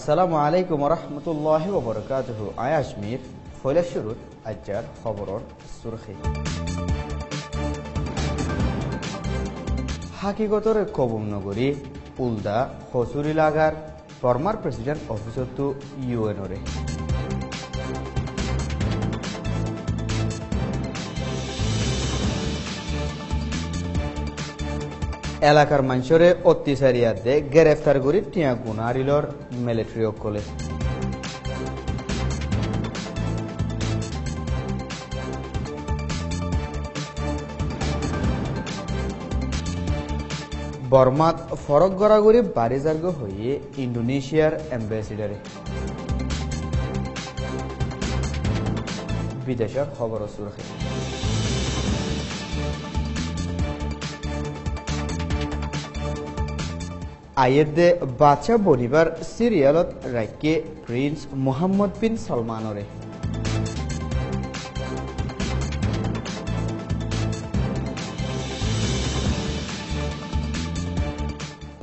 আসসালামু আলাইকুম ওয়া রাহমাতুল্লাহি ওয়া বারাকাতুহু। আয়াশমির ফয়লা শুরুত আজজার খবরর সুরখি হাকিগতর কবুম নগরী উলদা হসুরি লাগার বর্মার প্রেসিডেন্ট অফিসতো ইউএনরে এলাকার মানুষরে অত্যাচারিয়াদে গ্রেফতার করে টিয়া গুনারিলর মিলিটারি অকলে বর্মাত ফরক গড়াগড়ি বাড়িজার্গ হয়ে ইন্দোনেশিয়ার এম্বাসিডারে বিদেশের খবর সুরখে আয়েদে বাচ্চা বনিবার সিরিয়ালত রাইকে prince Mohammed bin সলমানরে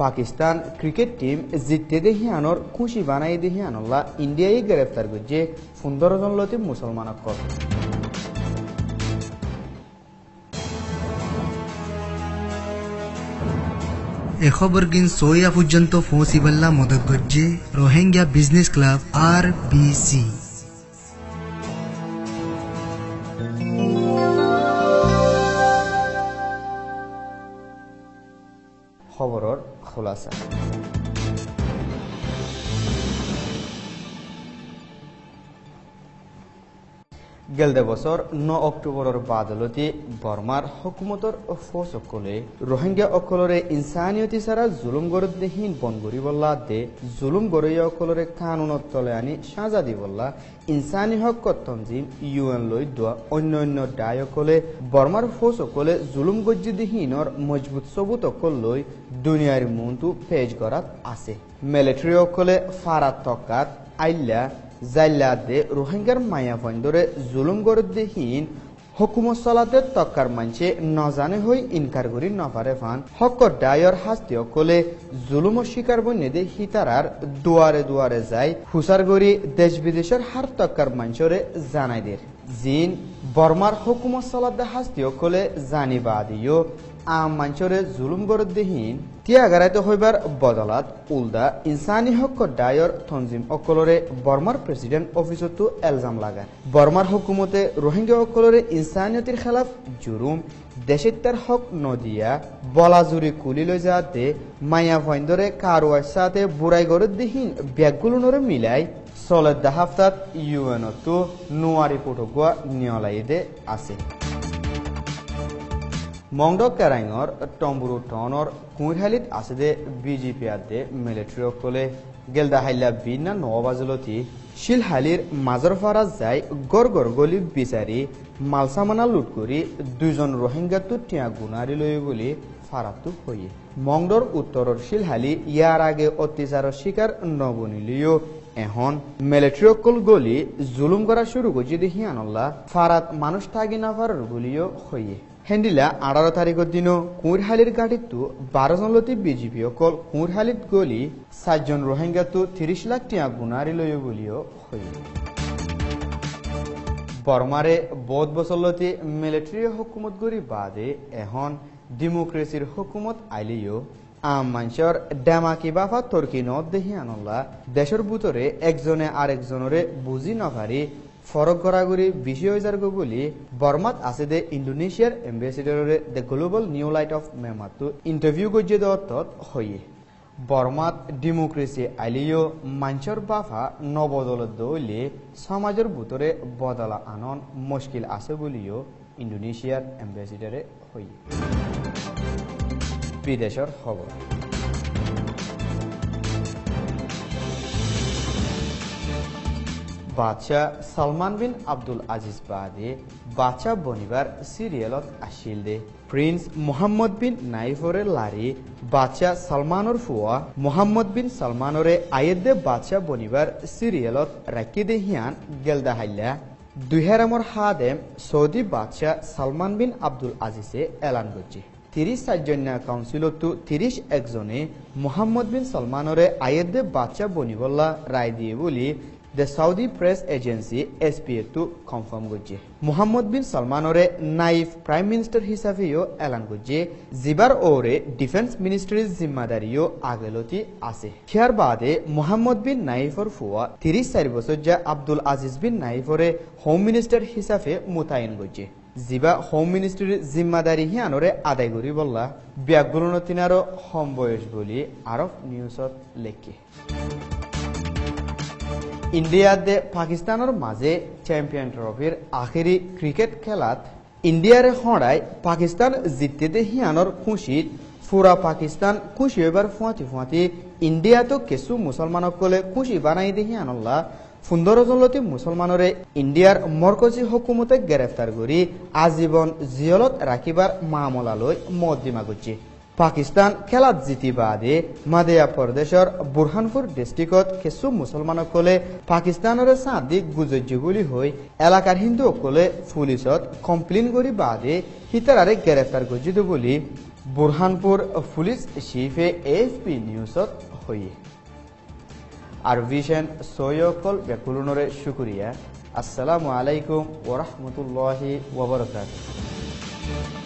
Pakistan cricket team জিততে দেহিয়ানোর খুশি বানাই দেহিয়ানল্লা ইন্ডিয়ায় গ্রেফতার করছে 15 জন লতি মুসলমান কর এ খবর গিন সোয়া পর্যন্ত পৌঁছিবাল্লা মদত করছে রোহিঙ্গা বিজনেস ক্লাব RBC। খবরর খোলাসা গেলদে বছর 9 অক্টোবরের বাদলতি বর্মার হুকুমতর ফৌজ অকলে রোহিঙ্গা অকলরে ইনসানিয়তি ছাড়া জুলুম গরদেহীন বনগরি বল্লা দে জুলুম গরইয়া অকলরে কানুনত তলে আনি সাজা দি বল্লা ইনসানি হক তঞ্জিম UN লই দোয়া অন্য দায় অকলে বর্মার ফৌজ অকলে জুলুম গজ্জিদিহীনর মজবুত সবুত অকল লই দুনিয়ার মনটু পেজ করাত আছে মিলিটারি অকলে ফারাত তকাত আইল্লা জাইলাদে রোহিঙ্গার মায়া ফন্দরে জুলুম গরদেহীন হুকুমত চলাতে তক্কার মানছে নজানে হই ইনকার করি নপারে ফান হকর ডায়র হাস্তি অকলে জুলুম শিকার বন্যদে হিতারার দুয়ারে দুয়ারে যায় হুসার গরি দেশ বিদেশের হার তক্কার মানসরে জানাই দের জিন বর্মার হুকুমত চলাতে হাস্তি অকলে জানিবা দিও আম মানসরে জুলুম গরদেহীন তিয়াগারাইতে হইবার বদলাত উলদা ইনসানি হক ডায়র তঞ্জিম অকলরে বর্মার প্রেসিডেন্ট অফিসতো এলজাম লাগায় বর্মার হুকুমতে রোহিঙ্গা অকলরে ইনসানিয়তির খেলাফ জুরুম দেশের হক নদিয়া বলাজুরি কুলি লই যাতে মায়া ভয়ন্দরে কারোয়ার সাথে বুড়াই গরদেহীন ব্যাগগুলোনরে মিলাই চলের হাফতাত ইউএনতো নোয়ারি পটকুয়া নিয়লাইদে আছে মংডক কেরাঙর টম্বুরু টনর কুঁড়হালিত আছে দে বিজেপি আদে মিলিটারি অকলে গেলদা হাইলা বিনা 9 বাজলতি শিলহালির মাজর ফারাজ যাই গড় গলি বিচারি মালসামানা লুট করি 2 জন রোহিঙ্গা তো টিয়া গুনারি লই বলি ফারাতু হইয়ে মংডর উত্তরর শিলহালি ইয়ার আগে অত্যাচারের শিকার নবনিলিও এখন মিলিটারি অকল গলি জুলুম করা শুরু করছে দেখি আনল্লা ফারাত মানুষ থাকি না পারার বলিও হইয়ে হেন্ডিলা 18 তারিখের দিন কুঁড়হালির গাড়িতো 12 জন লতি বিজেপি অকল কুঁড়হালিত গলি 7 জন রোহিঙ্গা তো 30 লাখ টিয়া গুনারি লইও বলিও হইয়ে বর্মারে বহুত বছর লতি মিলিটারি হুকুমত গরি বাদে এখন ডেমোক্রেসির হুকুমত আইলিও আম মানুষের ডেমাকি বাফা তর্কি নদ দেখি আনল্লা দেশের ভিতরে একজনে আরেকজনরে বুঝি নপারি ফরক গড়াগড়ি বেশি হয়ে যার বলি বর্মাত আছে দে ইন্দোনেশিয়ার এম্বাসিডারে the global new light of মেমাতো ইন্টারভিউ গজ্জে দেওয়াত হইয়ে বর্মাত ডেমোক্রেসি আইলিও মানুষের বাফা নবদলত দইলে সমাজের ভিতরে বদলা আনন মুশকিল আছে বলিও ইন্দোনেশিয়ার এম্বাসিডারে হইয়ে বিদেশের খবর বাদশাহ সালমান বিন আব্দুল আজিজ বাদে বাচ্চা বনিবার সিরিয়ালত আসিল দে প্রিন্স মোহাম্মদ বিন নাইফরে লারি বাচ্চা সালমানর ফুয়া মোহাম্মদ বিন সালমানরে আয়েদে বাচ্চা বনিবার সিরিয়ালত রাখি দে হিয়ান গেলদা হাইলা দুহেরামর হাদেম সৌদি বাদশাহ সালমান বিন আব্দুল আজিজে এলান করছে 37 জন্য কাউন্সিলতো 31 জনে মোহাম্মদ বিন সলমানরে আয়েদে বাচ্চা বনিবল্লা রায় দিয়ে বলি the Saudi press agency SPA তো কনফার্ম করছে মোহাম্মদ বিন সলমানরে নাইফ প্রাইম মিনিস্টার হিসাবেও এলান করছে জিবার ওরে ডিফেন্স মিনিস্ট্রির জিম্মাদারিও আগেলতি আছে হিয়ার বাদে মোহাম্মদ বিন নাইফর ফুয়া 34 বছর যা আব্দুল আজিজ বিন নাইফরে হোম মিনিস্টার হিসাবে মোতায়েন করছে জিবা হোম মিনিস্ট্রির জিম্মাদারি হিয়ানরে আদায় করি বললা ব্যাগুলো তিনারও হম বয়স বলি আরব নিউজত লেখে ইন্ডিয়াতে পাকিস্তানের মাঝে চ্যাম্পিয়ন ট্রফির আখেরি ক্রিকেট খেলাত ইন্ডিয়ারে হড়ায় পাকিস্তান জিততে হিয়ানোর খুশিত পুরা পাকিস্তান খুশি এবার ফুঁয়াতি ইন্ডিয়া তো কিছু মুসলমানক কলে খুশি বানাই দিয়ে হিয়ানল্লা 15 জনলতি মুসলমানরে ইন্ডিয়ার মরকজি হুকুমতে গ্রেফতার করি আজীবন জিয়লত রাখিবার মামলালৈ মদ্দিমা করছে পাকিস্তান খেলাত জিতি বাদে মাদিয়া প্রদেশের বুরহানপুর ডিস্ট্রিক্টত কিছু মুসলমানক কলে পাকিস্তানের সাদি গুজজ্জি বুলি হই এলাকার হিন্দু অকলে পুলিশত কমপ্লেন করি বাদে হিতারারে গ্রেফতার করছিত বলি বুরহানপুর পুলিশ চিফে এএফপি নিউজত হইয়ে আর ভিশন সৈয়কল বেকুলনরে শুকরিয়া আসসালামু আলাইকুম ওয়া রাহমাতুল্লাহি ওয়া বারাকাতুহু